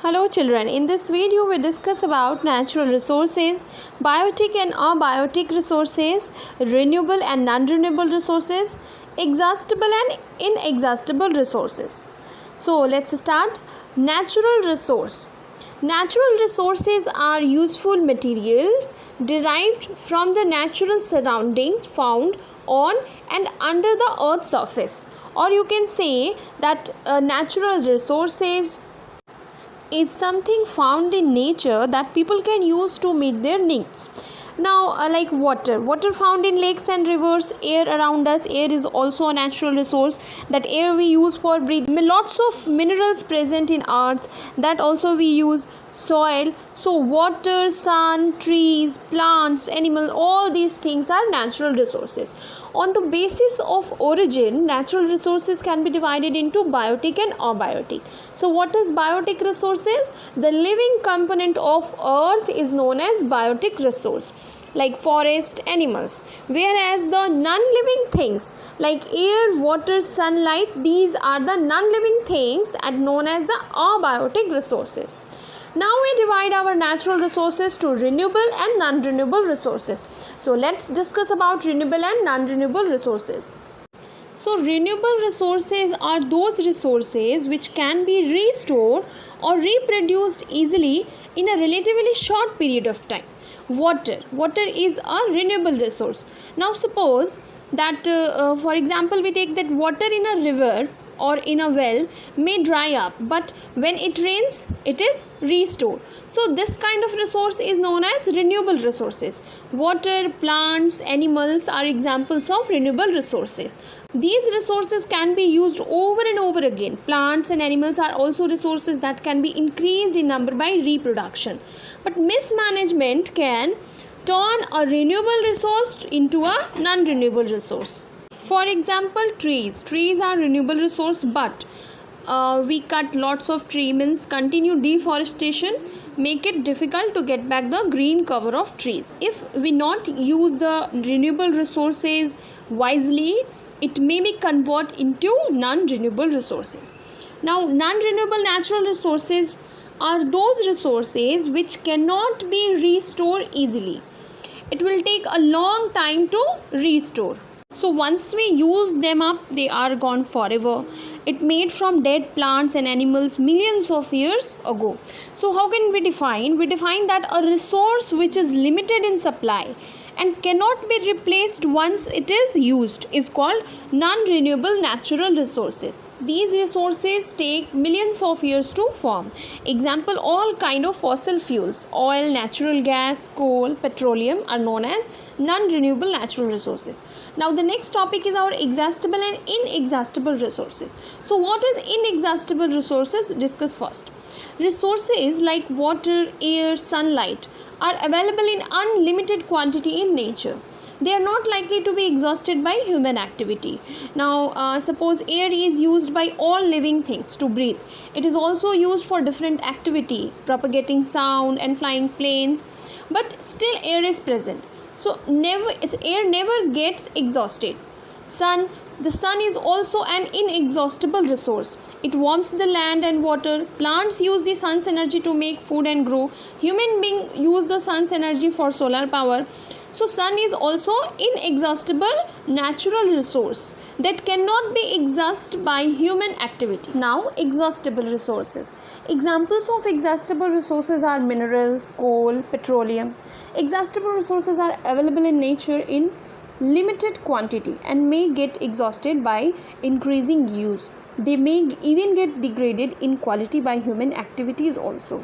Hello children, in this video we discuss about natural resources, biotic and abiotic resources, renewable and non-renewable resources, exhaustible and inexhaustible resources. So let's start. Natural resource. Natural resources are useful materials derived from the natural surroundings found on and under the earth's surface. Or you can say that natural resources is something found in nature that people can use to meet their needs. Now like water found in lakes and rivers, air around us. Air is also a natural resource, that air we use for breathing. Lots of minerals present in earth, that also we use. Soil, so water, sun, trees, plants, animal, all these things are natural resources. On the basis of origin, natural resources can be divided into biotic and abiotic. So what is biotic resources? The living component of earth is known as biotic resource, like forest, animals. Whereas the non-living things like air, water, sunlight, these are the non-living things and known as the abiotic resources. Now we divide our natural resources to renewable and non-renewable resources. So let's discuss about renewable and non-renewable resources. So renewable resources are those resources which can be restored or reproduced easily in a relatively short period of time. Water is a renewable resource. Now suppose that for example we take that water in a river or in a well may dry up, but when it rains it is restored. So this kind of resource is known as renewable resources. Water, plants, animals are examples of renewable resources. These resources can be used over and over again. Plants and animals are also resources that can be increased in number by reproduction. But mismanagement can turn a renewable resource into a non-renewable resource. For example, trees are renewable resource, but we cut lots of trees, means continue deforestation, make it difficult to get back the green cover of trees. If we not use the renewable resources wisely, it may be converted into non-renewable resources. Now non-renewable natural resources are those resources which cannot be restored easily. It will take a long time to restore. So once we use them up, they are gone forever. It made from dead plants and animals millions of years ago. So how can we define? We define that a resource which is limited in supply and cannot be replaced once it is used is called non-renewable natural resources. These resources take millions of years to form. Example, all kind of fossil fuels, oil, natural gas, coal, petroleum are known as non-renewable natural resources. Now the next topic is our exhaustible and inexhaustible resources. So what is inexhaustible resources? Discuss first. Resources like water, air, sunlight are available in unlimited quantity in nature. They are not likely to be exhausted by human activity. Now suppose air is used by all living things to breathe. It is also used for different activity, propagating sound and flying planes, but still air is present. So air never gets exhausted. The sun is also an inexhaustible resource. It warms the land and water. Plants use the sun's energy to make food and grow. Human beings use the sun's energy for solar power. So sun is also inexhaustible natural resource that cannot be exhausted by human activity. Now exhaustible resources. Examples of exhaustible resources are minerals, coal, petroleum. Exhaustible resources are available in nature in limited quantity and may get exhausted by increasing use. They may even get degraded in quality by human activities also.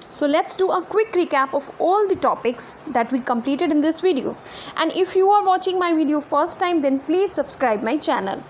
So let's do a quick recap of all the topics that we completed in this video. And if you are watching my video first time, then please subscribe my channel.